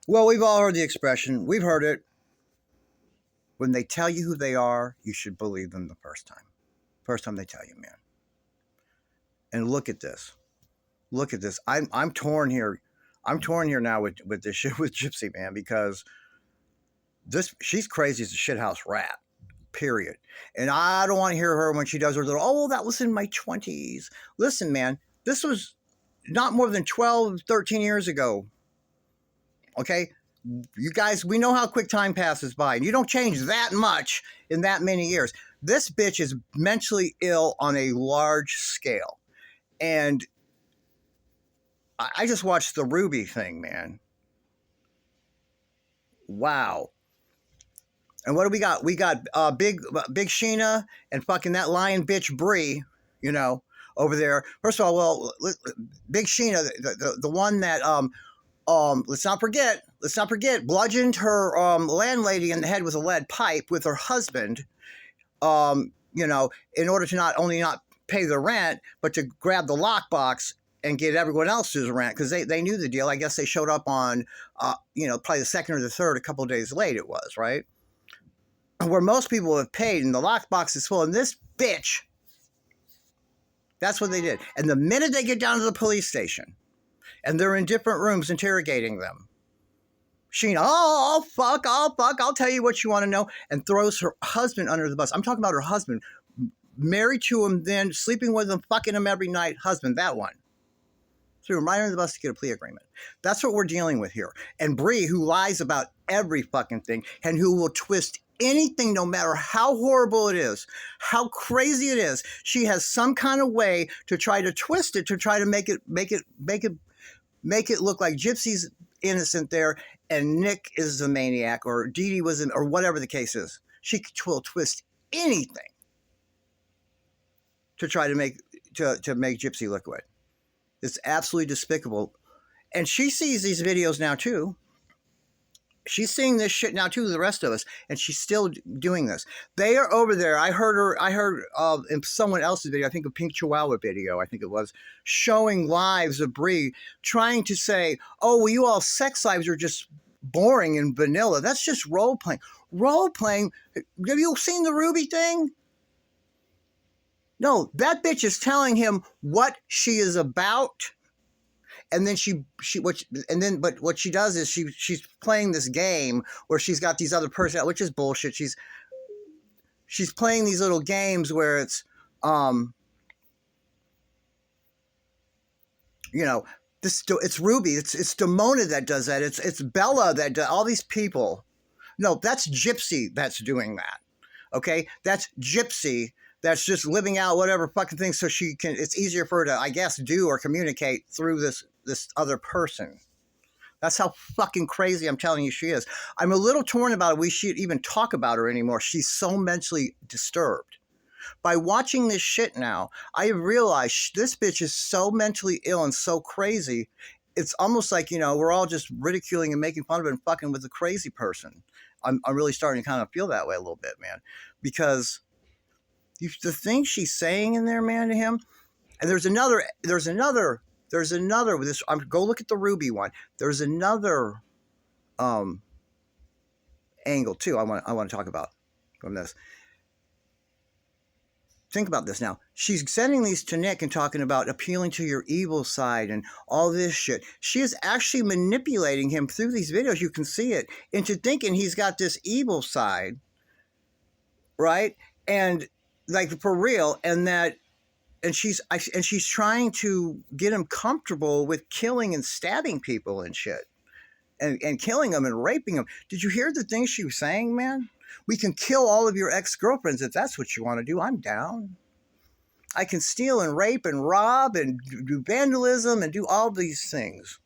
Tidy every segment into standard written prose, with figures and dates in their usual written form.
Well, we've all heard the expression. We've heard it. When they tell you who they are, you should believe them the first time. First time they tell you, man. And look at this. Look at this. I'm torn here. I'm torn here now with this shit with Gypsy, man, because she's crazy as a shithouse rat. Period. And I don't want to hear her when she does her little, oh, that was in my 20s. Listen, man, this was not more than 12, 13 years ago. Okay? You guys, we know how quick time passes by, and you don't change that much in that many years. This bitch is mentally ill on a large scale. And I just watched the Ruby thing, man. Wow. And what do we got? We got big Sheena and fucking that lion bitch Bree, you know, over there. First of all, well, big Sheena, the one that let's not forget, bludgeoned her landlady in the head with a lead pipe with her husband, you know, in order to not only not pay the rent, but to grab the lockbox and get everyone else's rent, because they knew the deal. I guess they showed up on, you know, probably the second or the third, a couple of days late it was, right? Where most people have paid and the lockbox is full. And this bitch, that's what they did. And the minute they get down to the police station and they're in different rooms interrogating them, Sheena, oh, fuck, I'll tell you what you want to know, and throws her husband under the bus. I'm talking about her husband, married to him then, sleeping with him, fucking him every night, husband, that one. Threw him right under the bus to get a plea agreement. That's what we're dealing with here. And Bree, who lies about every fucking thing and who will twist anything, no matter how horrible it is, how crazy it is, she has some kind of way to try to twist it, to try to make it look like Gypsy's innocent there and Nick is the maniac, or Dee Dee was in, or whatever the case is. She will twist anything to try to make Gypsy look good. It's absolutely despicable. And she sees these videos now too. She's seeing this shit now too, the rest of us, and she's still doing this. They are over there. I heard in someone else's video, I think a Pink Chihuahua video, I think it was, showing lives of Bree trying to say, oh, well, you all sex lives are just boring and vanilla. That's just role playing. Role playing. Have you seen the Ruby thing? No, that bitch is telling him what she is about. And then but what she does is she's playing this game where she's got these other person, which is bullshit. She's playing these little games where it's, you know, it's Ruby, it's Demona that does that. It's Bella that does all these people. No, that's Gypsy that's doing that. Okay, that's Gypsy. That's just living out whatever fucking thing so she can, it's easier for her to, I guess, do or communicate through this other person. That's how fucking crazy I'm telling you she is. I'm a little torn about it. We should even talk about her anymore. She's so mentally disturbed. By watching this shit now, I have realized this bitch is so mentally ill and so crazy. It's almost like, you know, we're all just ridiculing and making fun of it and fucking with the crazy person. I'm really starting to kind of feel that way a little bit, man. Because the things she's saying in there, man, to him. And there's another with this. Go look at the Ruby one. There's another angle too I want to talk about from this. Think about this now. She's sending these to Nick and talking about appealing to your evil side and all this shit. She is actually manipulating him through these videos. You can see it, into thinking he's got this evil side, right? And like for real, and she's trying to get him comfortable with killing and stabbing people and shit, and killing them and raping them. Did you hear the things she was saying, man? We can kill all of your ex-girlfriends if that's what you want to do. I'm down. I can steal and rape and rob and do vandalism and do all these things.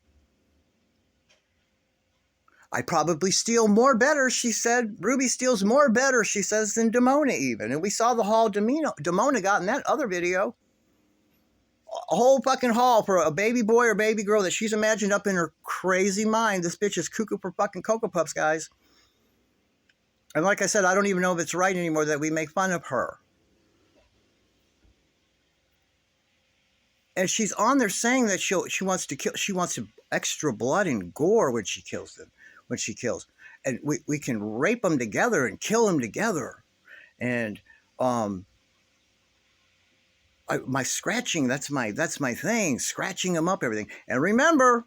I probably steal more better, she said. Ruby steals more better, she says, than Demona even. And we saw the haul Demona got in that other video. A whole fucking haul for a baby boy or baby girl that she's imagined up in her crazy mind. This bitch is cuckoo for fucking Cocoa Puffs, guys. And like I said, I don't even know if it's right anymore that we make fun of her. And she's on there saying that she wants to kill. She wants extra blood and gore when she kills them. When she kills, and we can rape them together and kill them together. And my scratching, that's my thing. Scratching them up, everything. And remember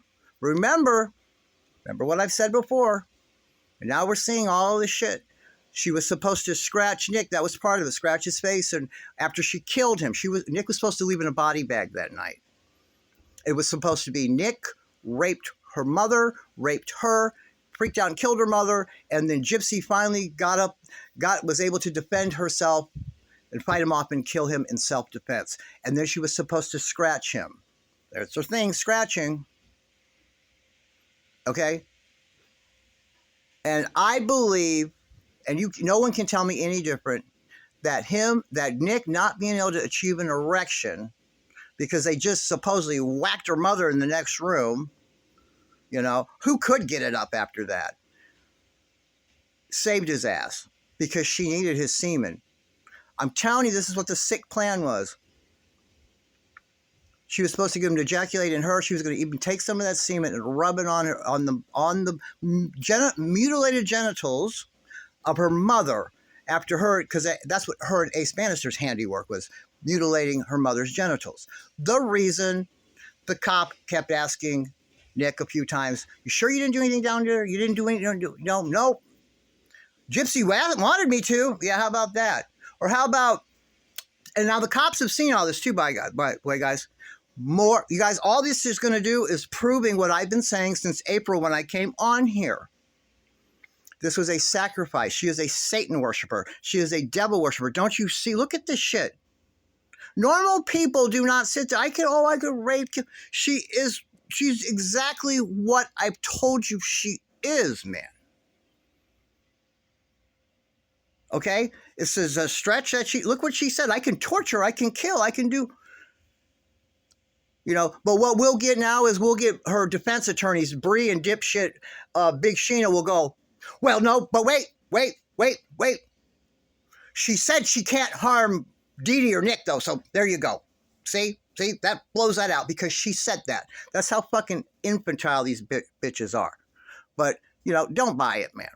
what I've said before. And now we're seeing all this shit. She was supposed to scratch Nick. That was part of it. Scratch his face. And after she killed him, Nick was supposed to leave in a body bag that night. It was supposed to be Nick raped her mother, raped her, freaked out and killed her mother, and then Gypsy finally was able to defend herself and fight him off and kill him in self-defense. And then she was supposed to scratch him. There's her thing, scratching. Okay? And I believe, and no one can tell me any different, that Nick not being able to achieve an erection because they just supposedly whacked her mother in the next room, who could get it up after that? Saved his ass because she needed his semen. I'm telling you, this is what the sick plan was. She was supposed to get him to ejaculate in her. She was going to even take some of that semen and rub it on her, on the mutilated genitals of her mother after her, because that's what her and Ace Bannister's handiwork was, mutilating her mother's genitals. The reason the cop kept asking Nick a few times, "You sure you didn't do anything down there? You didn't do anything?" No. Gypsy wanted me to. Yeah, how about that? Or how about, and now the cops have seen all this too, by the way, guys. You guys, all this is going to do is proving what I've been saying since April when I came on here. This was a sacrifice. She is a Satan worshiper. She is a devil worshiper. Don't you see? Look at this shit. Normal people do not sit there. I could rape. She's exactly what I've told you she is, man. Okay? This is a stretch that look what she said. I can torture, I can kill, I can do, but what we'll get now is we'll get her defense attorneys, Bree and dipshit Big Sheena will go, well, no, but wait. She said she can't harm Dee Dee or Nick, though, so there you go. See, that blows that out because she said that. That's how fucking infantile these bitches are. But, don't buy it, man.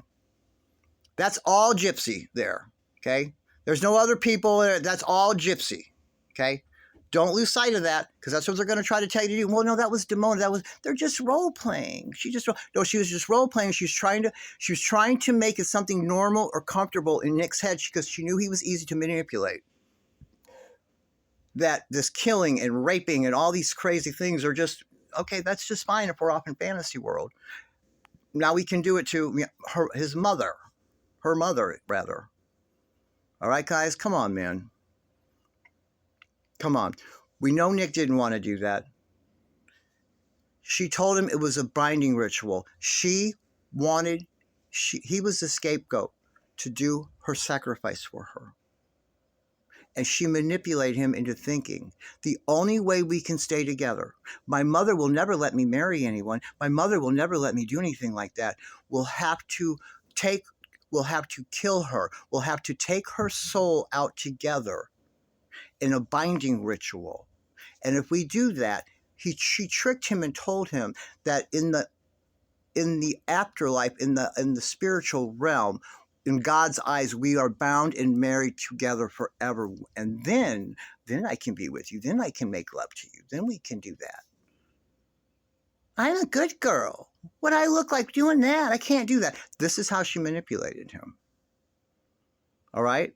That's all Gypsy there, okay? There's no other people there. That's all Gypsy, okay? Don't lose sight of that because that's what they're going to try to tell you to do. Well, no, that was Demona. They're just role playing. She was just role playing. She was trying to make it something normal or comfortable in Nick's head because she knew he was easy to manipulate. That this killing and raping and all these crazy things are just, okay, that's just fine if we're off in fantasy world. Now we can do it to her mother, rather. All right, guys, come on, man. Come on. We know Nick didn't want to do that. She told him it was a binding ritual. He was the scapegoat to do her sacrifice for her. And she manipulated him into thinking, the only way we can stay together, my mother will never let me marry anyone. My mother will never let me do anything like that. We'll have to kill her. We'll have to take her soul out together in a binding ritual. And if we do that, she tricked him and told him that in the afterlife, in the spiritual realm, in God's eyes, we are bound and married together forever. And then I can be with you. Then I can make love to you. Then we can do that. I'm a good girl. What do I look like doing that? I can't do that. This is how she manipulated him. All right?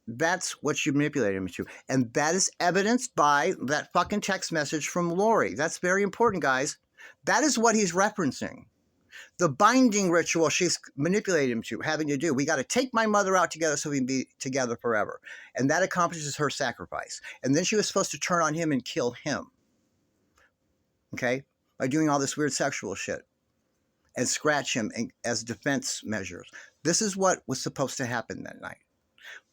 That's what she manipulated him to. And that is evidenced by that fucking text message from Lori. That's very important, guys. That is what he's referencing. The binding ritual she's manipulated him to, having to do. We got to take my mother out together so we can be together forever. And that accomplishes her sacrifice. And then she was supposed to turn on him and kill him. Okay? By doing all this weird sexual shit. And scratch him as defense measures. This is what was supposed to happen that night.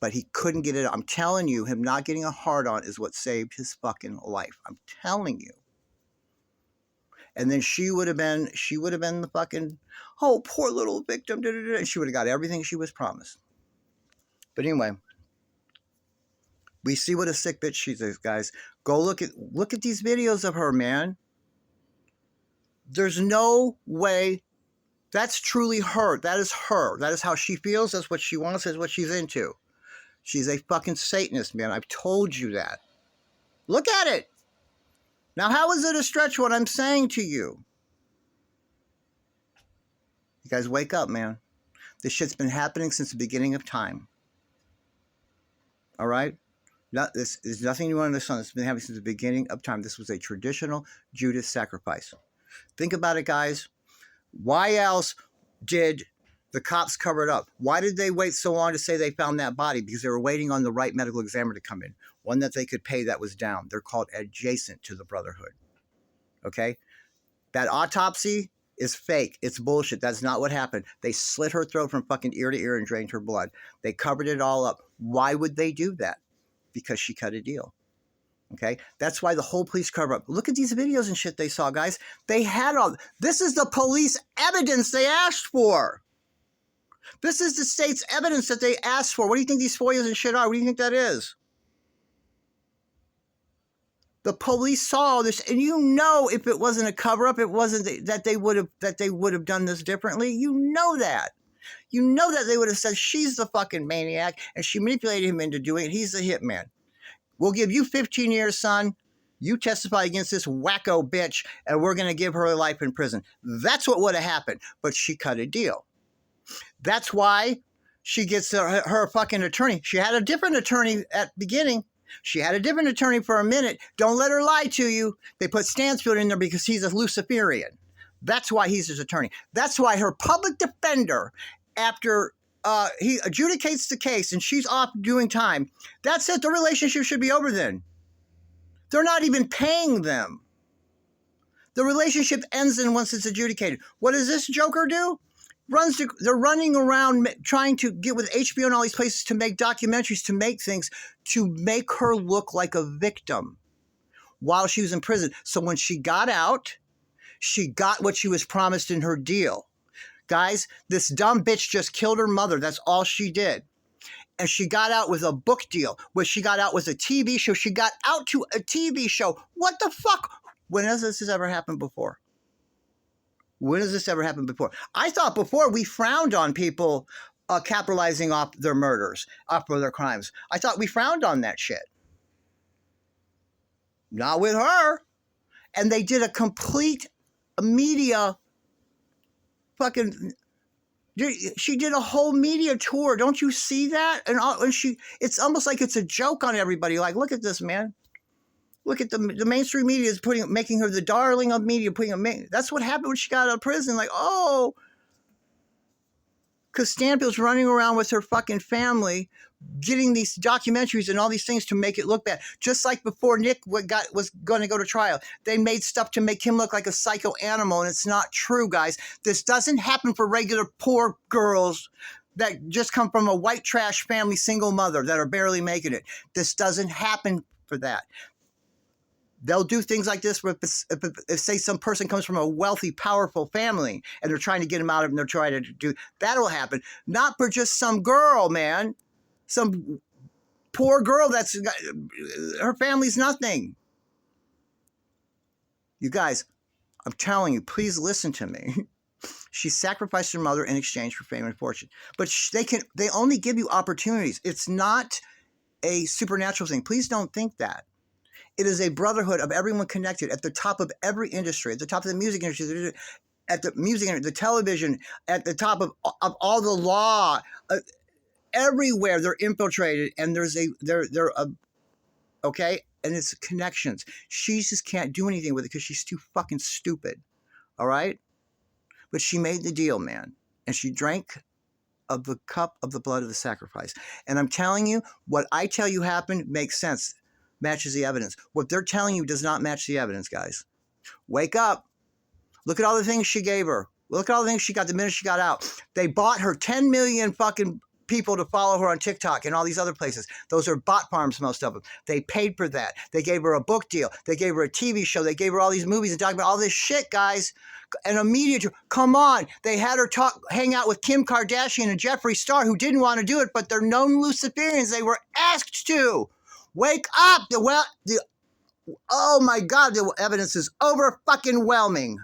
But he couldn't get it. I'm telling you, him not getting a hard-on is what saved his fucking life. I'm telling you. And then she would have been the fucking, oh, poor little victim. And she would have got everything she was promised. But anyway, We see what a sick bitch she is, guys. Go look at these videos of her, man. There's no way. That's truly her. That is her. That is how she feels. That's what she wants. That's what she's into. She's a fucking Satanist, man. I've told you that. Look at it. Now, how is it a stretch what I'm saying to you? You guys wake up, man. This shit's been happening since the beginning of time. All right? There's nothing new under the sun. It's been happening since the beginning of time. This was a traditional Judas sacrifice. Think about it, guys. Why else did the cops cover it up? Why did they wait so long to say they found that body? Because they were waiting on the right medical examiner to come in. One that they could pay that was down. They're called adjacent to the Brotherhood. Okay? That autopsy is fake. It's bullshit. That's not what happened. They slit her throat from fucking ear to ear and drained her blood. They covered it all up. Why would they do that? Because she cut a deal. Okay? That's why the whole police cover up. Look at these videos and shit they saw, guys. They had all. This is the police evidence they asked for. This is the state's evidence that they asked for. What do you think these FOIAs and shit are? What do you think that is? The police saw this, and you know, if it wasn't a cover-up, it wasn't that they would have done this differently. You know that. You know that they would have said she's the fucking maniac, and she manipulated him into doing it. He's the hitman. We'll give you 15 years, son. You testify against this wacko bitch, and we're going to give her a life in prison. That's what would have happened, but she cut a deal. That's why she gets her fucking attorney. She had a different attorney at the beginning. She had a different attorney for a minute. Don't let her lie to you. They put Stansfield in there because he's a Luciferian. That's why he's his attorney. That's why her public defender, after he adjudicates the case and she's off doing time, that's it. The relationship should be over then. They're not even paying them. The relationship ends then once it's adjudicated. What does this joker do? They're running around trying to get with HBO and all these places to make documentaries, to make things, to make her look like a victim while she was in prison. So when she got out, she got what she was promised in her deal. Guys, this dumb bitch just killed her mother. That's all she did. And she got out with a book deal. What she got out was a TV show. She got out to a TV show. What the fuck? When has this ever happened before? When has this ever happened before? I thought before we frowned on people capitalizing off their murders, off of their crimes. I thought we frowned on that shit. Not with her. And they did a complete media fucking... She did a whole media tour. Don't you see that? And it's almost like it's a joke on everybody. Like, look at this, man. Look at the mainstream media is making her the darling of media. That's what happened when she got out of prison. Like, oh, because Stanfield's running around with her fucking family, getting these documentaries and all these things to make it look bad. Just like before Nick was going to go to trial, they made stuff to make him look like a psycho animal, and it's not true, guys. This doesn't happen for regular poor girls that just come from a white trash family, single mother that are barely making it. This doesn't happen for that. They'll do things like this if say some person comes from a wealthy, powerful family and they're trying to get him out of it and they're trying to do, that'll happen. Not for just some girl, man. Some poor girl her family's nothing. You guys, I'm telling you, please listen to me. She sacrificed her mother in exchange for fame and fortune. But they only give you opportunities. It's not a supernatural thing. Please don't think that. It is a brotherhood of everyone connected at the top of every industry, at the top of the music industry, at the music industry, the television, at the top of all the law. Everywhere they're infiltrated, and okay, and it's connections. She just can't do anything with it because she's too fucking stupid. All right, but she made the deal, man, and she drank of the cup of the blood of the sacrifice. And I'm telling you, what I tell you happened makes sense. Matches the evidence. What they're telling you does not match the evidence, guys. Wake up. Look at all the things she gave her. Look at all the things she got the minute she got out. They bought her 10 million fucking people to follow her on TikTok and all these other places. Those are bot farms, most of them. They paid for that. They gave her a book deal. They gave her a TV show. They gave her all these movies and talk about all this shit, guys. And a media tour. Come on. They had her hang out with Kim Kardashian and Jeffree Star, who didn't want to do it, but they're known Luciferians. They were asked to. Wake up! Oh my God, the evidence is over fucking whelming.